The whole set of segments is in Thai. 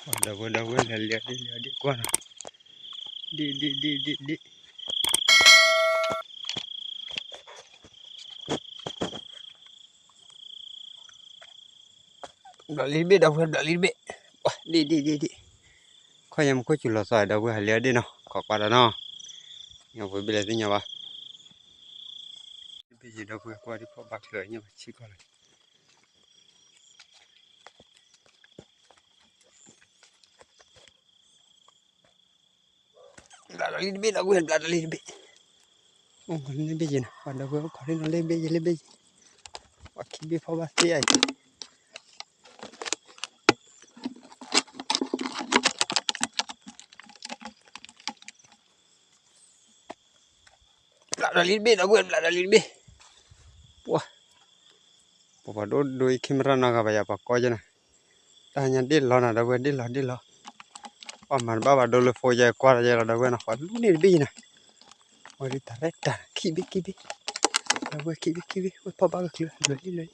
đâu là liệt đi qua nào đi đợi lý biết đâu đợi lý biết đi coi em có chịu lọt sỏi đâu hay liệt đi nào có qua đó nó nhau với bây giờ thế nhau ba bây giờ đâu qua đi có bạc lưỡi nhưng mà chỉ có là lý biết đâu là lý biết không còn lý biết gì nào còn đâu có đi nó lên biết gì và khi biết phao bát thế là lý biết đâu là lý biết wow papa đôi camera nó gặp vậy bà coi cho này ta nhận đi lo nào đâu đi lo mà bà đôi phôi dài qua là đâu nó phải lúc này biết này ôi đi thằng đấy khi biết đâu khi biết papa cái lấy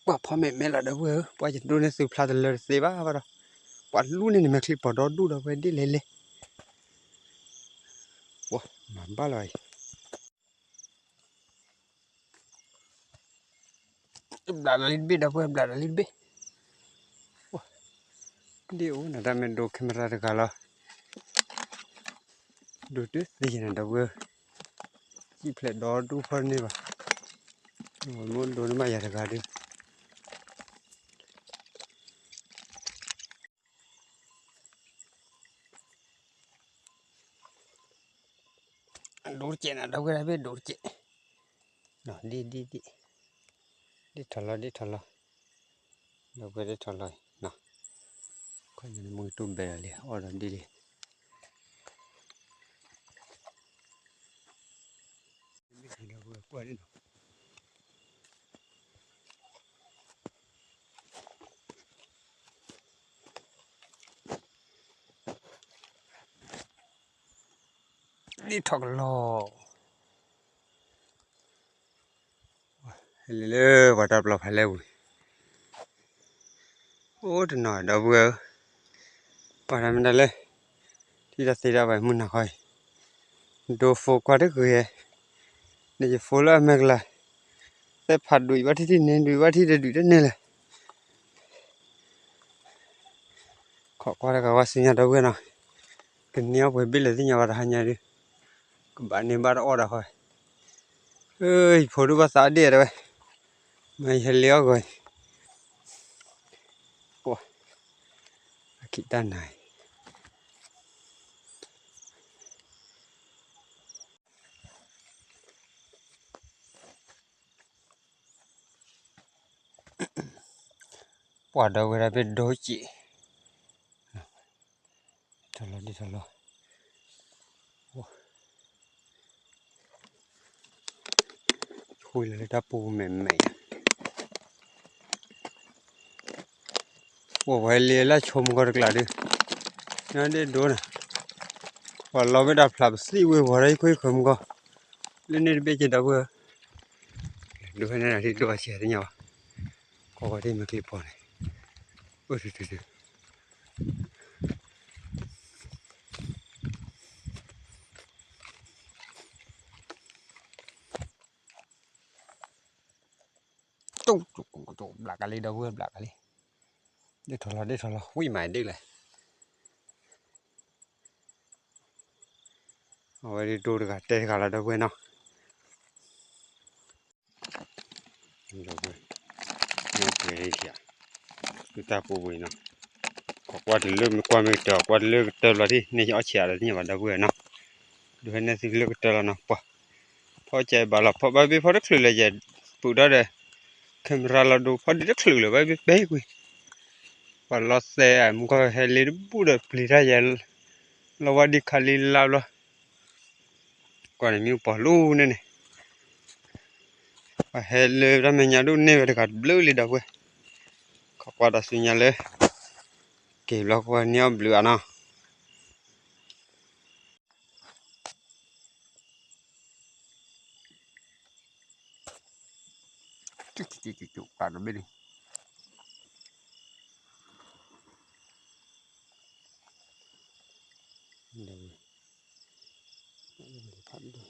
ว่าพ่อแม่ละเด้อเว้ยว่าจะดูในสื่อพลาดเลยสิบ้าว่าว่ารู้นี่มันคลิปพอดอดูเราไปดิเลยว้ามันบ้าเลยบลาลินบีเด้อเว้ยบลาลินบีว้าเดี๋ยวน่ะได้มันดูแคมราเด็กละดูดิสินะเด้อเว้ยที่เพลดอดูพอนี่ว่ะมันดูนี่มาอย่าเด็กดิดูเจนะเด้อเว้ยไปดูเจน่ะดิทะเลาะเด้อเว้ยดิทะเลาะน่ะก็ยังมึงตุ้มเบลเลยอ๋อนั่นดิไม่เห็นเด้อเว้ยกว่าดิดิทะเลาะเลยว่าดับเราไปแล้วโอ้ถนอยเด้อเว้ยว่าทำมันได้เลยที่จะเสียไปมึงน่ะค่อยดูโฟกัสได้คือนี่จะโฟล์แม็กละแต่ผัดดุยว่าที่นี่ดุยว่าที่เดือดนี่แหละขอว่าแล้วก็ว่าสิ่งนี้เด้อเว้ยนะกินเนี้ยไปบิลเลยที่เนี่ยว่าทำยังไงดิบ้านนี้บ้านออดอะค่อยเอ้ยพอดูภาษาเดียดเลยไม่เห็นเลี้ยวเลยโอ้คิดด้านไหนปวดเด้อเว้ยเป็นโดจิทะเลาะดิทะเลาะโอ้คุยเลยตาปูเหม็นโอ้ไว้เลี้ยละชมก็กระดินั่นเด็ดโดนว่าเราไม่ได้พลับสิเว้ยว่าอะไรคุยขมก็เล่นนี่เบี้ยจะเด้อเว้ยดูให้นั่นที่ดูอาเชียที่เนี่ยก็ว่าที่มันคลิปพอเลยโอ้ดูจุ๊บหลักอะไรเด้อเว้ยหลักอะไรได้ทะเลาะวิ่งใหม่ได้เลยเอาไว้ดูดีกว่าเตะกันแล้วเด้อเว้ยเนาะเด้อเว้ยนี่เปรี้ยดูตาปูเว้ยเนาะขอว่าเรื่องมีความไม่เจาะว่าเรื่องเตลอที่นี่จะเอาเฉียดอะไรที่วันเด้อเว้ยเนาะดูให้นั่นสิเรื่องเตลอเนาะพอใจบาลพอไปพอได้คลื่นเลยจะปูได้เลยแคมราเราดูพอได้คลื่นเลยไปเบ้กุยพอเราเสียมันก็เฮลิบูดปลีได้ยังเราว่าดีขาลิลาละก่อนมีปอลูเนี่ยเฮลิเราไม่ยาดูเนี่ยเด็กกัดบลูเลยเด้อเว้ยขอว่าได้สิ่งนี้เลยเกี่ยวกับว่าเนี่ยบลูนะ จุปาดไม่ดีเดี๋ยวพัดดู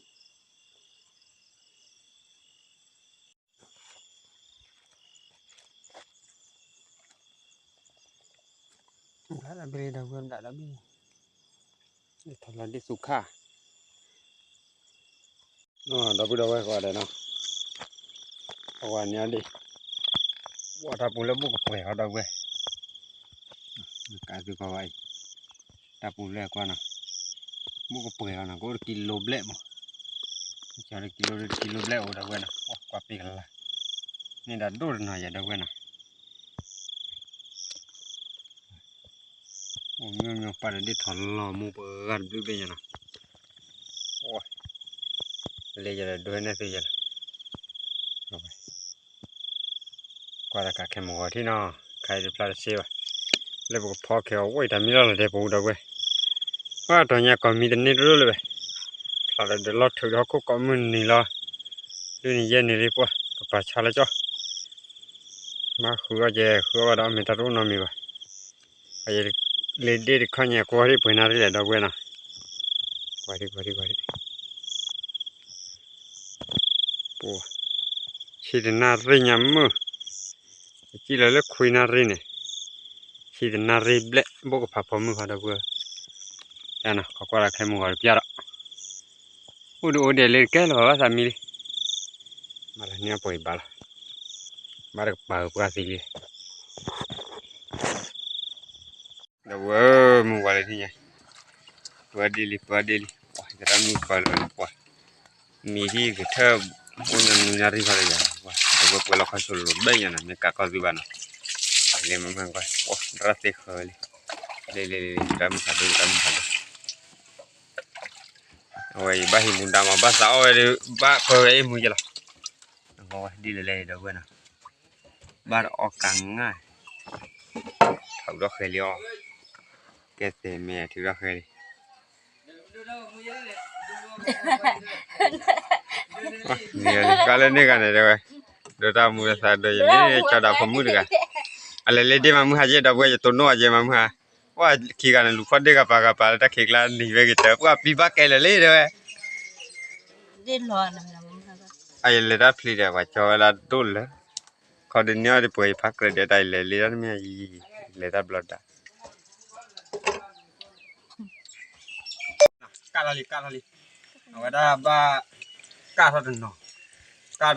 đã bê đầu vườn đã bê thật là đi sụp kha đó bữa đâu qua đây nào qua nhà đi qua ta bùn lấy bùn cà phê ở đâu về cả từ qua vậy ta bùn lấy qua nào bùn cà phê nào có kilo lệ mà cho được kilo lệ ở đâu về nào qua pì là nên đã đốt nào giờ đâu về nào nhiều para đi thằng lò mua bơ ăn bữa bây giờ nào lấy giờ đuôi này bây giờ qua là cả cái mỏ thì nó cái được là xíu lấy bộ phao kéo quay tầm đó là để bộ đâu vậy qua tòa nhà còn mi đến nít rồi vậy là để lót thử đó có mình nỉ lo đưa nỉ dân nỉ đi qua cái bà cha lại cho mà khứa đó mình taรู้nó mi vậy bây giờ lấy đi coi nhà qua đi bữa nào đi đâu vậy nào qua đi ủa chỉ để na ri nhắm mưa chỉ là lúc khui na ri này chỉ để na ri ble bố có phá mưa vào đâu vậy đây nào có qua là cái mưa gọi piara udah lấy cái là apa sami đi malah ni apa ibal baru baru kasih đâu mưa gọi thì nhỉ qua đi wah kita mưa gọi wah mi đi cái thơ ôn nhari vào đây wah đâu có lo khai sổ đây nhỉ mình cả có gì bạn lấy mà mang coi wah rất tiếc hơi lấy ram satu ôi ba hình bunda mà ba sáu ơi ba phơi em mua gì là ngồi đi lấy đâu quên à ba đó căng ngay thầu đó khơi liò cái gì mẹ thì đó khơi nhiều cái này cái này rồi đồ ta mua sao đây này cho đào phẩm mua được à lấy đi mà mua hay gì đâu vậy tôi nói gì mà mua wah khi cái này lục phát đi gặp ta khích là đi về cái tớ wah pi bác cái là lấy rồi đi lo nè ai lấy ra pli ra và cho là đul đấy còn đến nhau thì bồi phát cái để đây lấy ra mấy gì lấy ra blood đã cá lali ở đây ba cá thật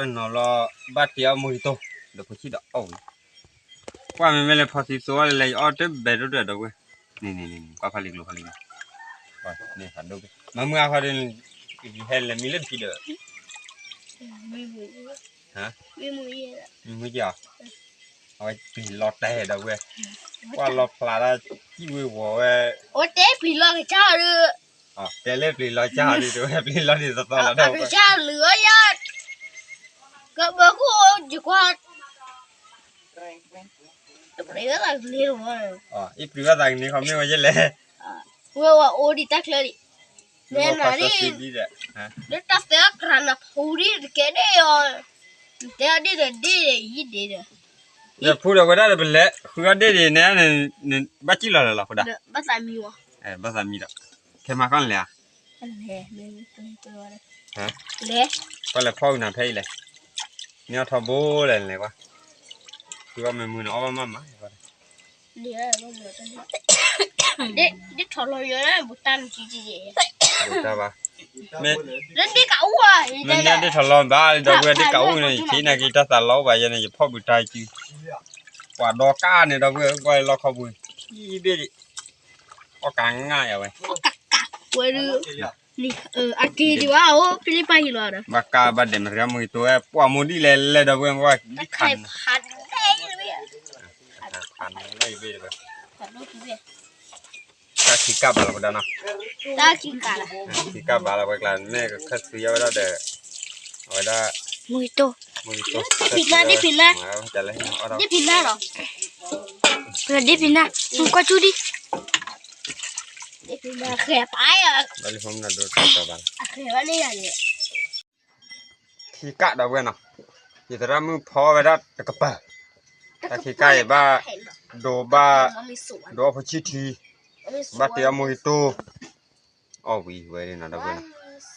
nó là ba tiêu mùi tô được có chỉ đó ổn qua mình lấy phát số lấy ở trên bể rồi đâu vậy nè qua phát lịch rồi nè phản đâu mà mua phát đến hay là mình lên phi được hả mùi gì à rồi phi lọt đây đâu vậy qua lọt là ra chỉ mùi của ôi té phi lo cái cha được té lên phi lọt cha đi rồi phi lọt thì sao là đâu cái cha lửa ya cái bữa cô chỉ qua đấy là liều rồi ít bữa rằng này không biết bao giờ lẽ vừa ô đi tắt lên nên là đi để tắt té cái là phù đi cái đấy rồi té đi gì đấy giờ phụ đâu có đó là bên lẽ khứa đi thì nè bắt chỉ là phụ đó bắt làm gì bắt làm gì đó cái mà con lẽ hả con là phơi nào thấy này nhớ thò bố này quá cứ mình mua nó mà đi thò lôi rồi đấy bút tan gì bút ta ba lên đi cậu à mình đi thò lôi ba đâu đi cậu này chỉ là cái ta xả lấu vậy này phơi bút trai chứ quả đo cá này đâu vừa quay lo khâu bùi gì biết đi có càng ngay à vậy quay được anh kia thì wow Philippines rồi đó baka ba dem ra mui to qua mua đi le đâu vừa qua đi khăn khăn đây về rồi ta chỉ cá vào đó nào ta chỉ cá vào vậy là mẹ cái khách sử dụng đó để ở đó mui to đi pina đi pina rồi đi pina không qua chú đi đi pina khẹp ai à đây hôm nào đồ cho bạn khẹp này là gì thì cá đâu vậy nào ยี่แต่ละมือพอไปดัดตะกะปะตะขี้ไก่บ้าโดบ้าโดพชิทีบ้าเตียมวยโตอ๋อวีเว้ยนะดับเบิ้ล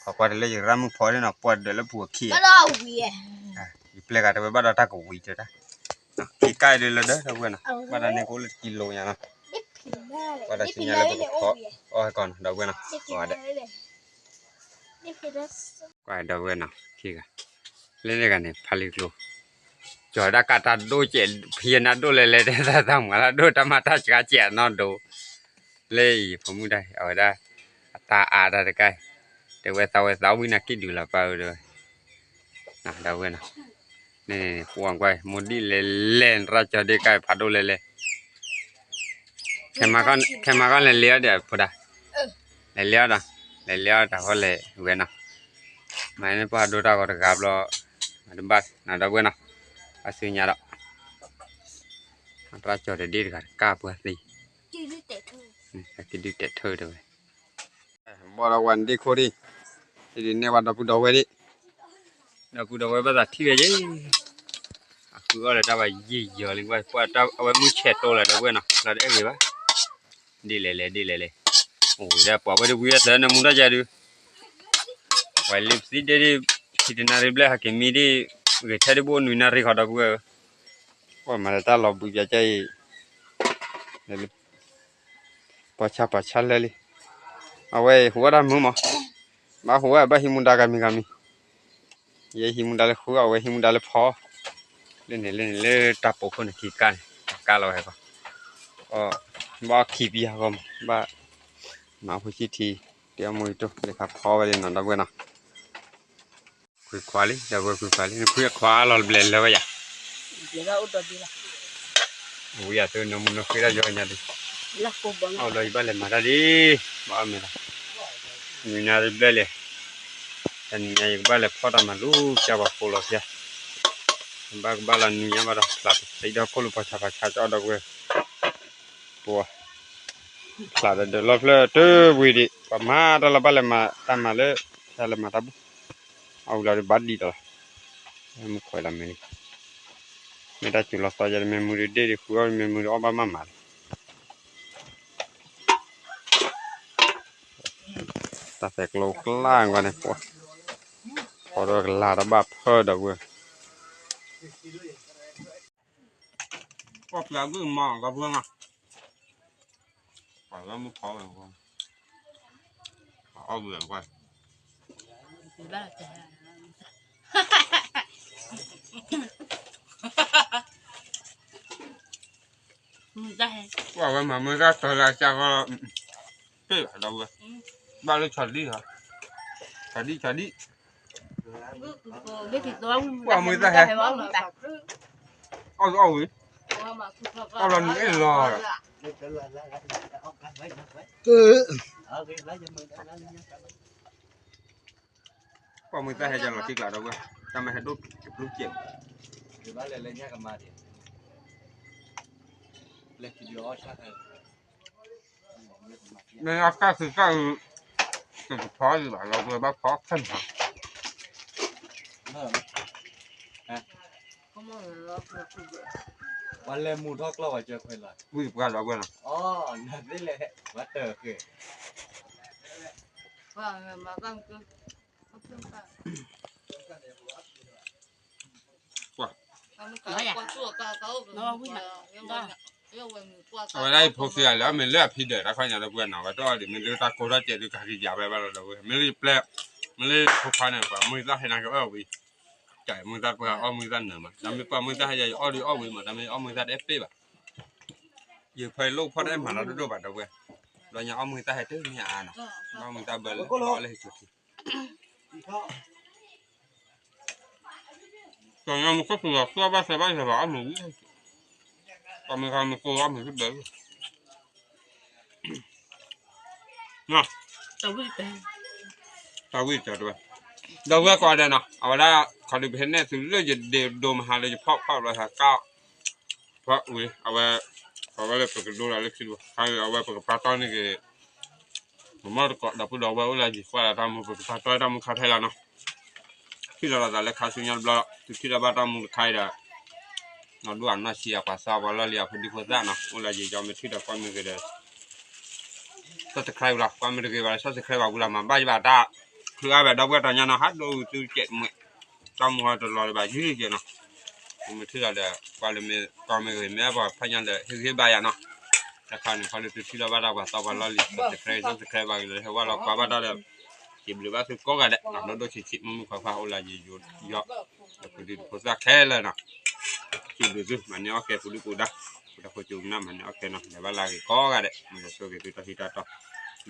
ขอปวดเลยยี่รามือพอเลยนะปวดเดี๋ยวแล้วปวดขี้ ไม่ได้วียี่เปลือกอะไรบ้าดัดตะกวีเจ้าขี้ไก่เลยละเด้อดับเบิ้ลนะบ้าดันนี่กูเลยกิโลอย่างนะบ้าดันชิ้นใหญ่เลยปวดคออ๋อก่อนดับเบิ้ลนะว่าเด้ก็ดับเบิ้ลนะขี้กันเล่นกันเนี่ยพาลิกโลจอดอากาศดูเจ็ดเพียนดูเลยเลยแต่ทำกันแล้วดูธรรมะทัศน์เจ็ดนอนดูเลยผมไม่ได้เอาได้ตาอาได้ใกล้แต่ว่าเสาวินาทีดูละเปล่าเลยนะเดาเว้ยนะนี่พวงไปมุดดีเล่นราชดีใกล้พัดดูเลยแค่มาก็เลี้ยวเดี๋ยวพูดได้เลี้ยวนะเลี้ยวแต่เขาเลยเว้ยนะไม่เนี่ยพอดูตาก็จะกลับแล้วมาดูบัสนะเดาเว้ยนะaslinya dak raja de dir kan ka pasti kidi tet thơ rồi bỏ ra quan đi khô đi thì ne vào đập đầu đi đập đầu bây giờ thi cái gì cứ gọi là tao phải gì giờ liên quan qua tao ở mũi chẹt tôi là đâu quên nào là để gì vậy đi lẹ ôi ra bỏ cái đuôi ra nó muốn ra chơi được vậy liệp xí đi thì nó đi lấy cái mì đi người ta đi buôn người nào đi họ đâu quênว่ามันจะเราบุญใจเลยปะชาเลยเอาไว้หัวดำมือมั้งมาหัวบ้าหิมุนดากามียี่หิมุนดาเลยหัวเอาไว้หิมุนดาเลยพอเล่นตับปกคนขี้กันเราให้ก็บ้าขี้ปีก็บ้ามาพูดทีเดี๋ยวมือตัวเลยครับพอไปเลยนอนดับเบิ้ลนะคุยควาลิดับเบิ้ลคุยควาลิคุยควาเราเบลเลยว่ะLlega otra tira. Uy, tú no me quieras yo añadir. Las copas. Oh, lo iba a le matar đi. Ba mira. Người nhà đi bê lệ. Anh nhà ba lệ phó ra mà lú cha bà phô lọ kia. Ba là người nhà ba đó. Là thấy đó phô lụ phá cho đó quê. Bùa. Là được lọt lệ tư vui đi. Bà má đó là ba lệ mà ta mà lệ. Ta lệ mà ta bú. Ông là đi bắt đi đó. Em khỏi làm mình. Mình đã chịu lọt tao giờ mình mua đi phù mình mua ở ba má mà ta phải lột lang vào này phò được là đã bắp hơi đâu vừa bắp là cứ mòn cả vương à phải là mua phò rồi vương ở vườn quay wow mà mới ra tới là sao cái ở đâu rồi ba lô chọn đi hả chọn đi wow mới ra hè ôi là những lò wow mới ra hè chẳng là tiếc là đâu rồi ta mày hãy đốt lúc chuyện thì bác lên nhá cầm mà thì lên video chắc rồi nên là các thứ cái khó gì bảo là vừa bác khó khăn hảวันเลยมูทอกเราอ่ะเจอคนละ vui quá đó quên à อ๋อนั่นนี่แหละวัดเตอร์คือ เอาได้พอเสียแล้วมันเลือกพี่เด็กแล้วค่อยอย่างเราเพื่อนเอาไว้ตัวเดี๋ยวมันดูตาโคตรเจ็ดดูขาขี้ยาไปบ้างเราเว้ยไม่รีบแปลไม่รีบพกพาเนี่ยกว่ามือตาให้นางก็เอาไปจ่ายมือตาเพื่อเอามือตาเหนือมาทำไปกว่ามือตาให้ใหญ่เอาดีเอาไปมาทำไปเอามือตาเอฟไปแบบอยู่ไฟลูกพอได้มาเราดูแบบเราเว้ยเราอย่างเอามือตาให้ตื้อเนี่ยอ่ะนะเอามือตาเบลเอาเลยจุดที่ตอนนั้นมันก็คือตัวบ้าสบายเอาหนูตอนมันทำมันก็เอาหนูก็เบลน่ะตาวิจารณ์เราเมื่อก่อนเนาะเอาได้เขาดูเห็นเนี่ยถึงเรื่องจะเดือดดมหาเลยจะเพาะเลยฮะก้าวเพราะอุ้ยเอาไว้เลยเปิดดูอะไรคิดว่าเอาไว้เปิดปลาต้อนนี่ก็ผมว่าก็ดับผู้ดอกไว้เวลาจีฟ้าทำเปิดปลาต้อนทำข้าวไทยแล้วเนาะ ที่เราจะเล็กข้าวสุญญ์บล็อกที่เราบ้านเรามุ่งขายได้เราดูอันน่าเสียกว่าซาบะละเลียพอดีพอดีนะโอ้ละจีจอมที่เราความมีกันเลยสักใครบ้างความมีกันบ้างสักใครบ้างบุลามาบ้าบ้าตาคืออาแบบดาวกันยังนะฮัดดูตัวเจ็ดมือจำหัวตลอดแบบยืดเนาะผมที่เราเดี๋ยวความมีกันแม่บอกพยันเดี๋ยวที่บ้านเนาะแต่คราวนี้เขาเลยที่เราบ้านเราบ้าซาบะละเลียสักใครบ้างเลยว่าเราความบ้านเรา จิบหรือว่าคือก็กันแหละเราโดนชิดมันมีความฟ้าโอลาจีอยู่เยอะแต่พอดีพอสักแค่เลยนะจิบดูมันเนี่ยโอเคพอดีกูได้พอจุ่มน้ำมันเนี่ยโอเคเนาะแต่ว่าลากิก็กันแหละมันจะช่วยตัวที่ต่อ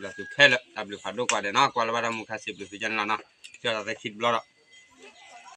เราจะแค่ละแต่บริษัทดูกว่าเดี๋ยวนะกว่าเราบ้านมุขสิบหรือพิจารณานะที่เราได้คิดบล็อก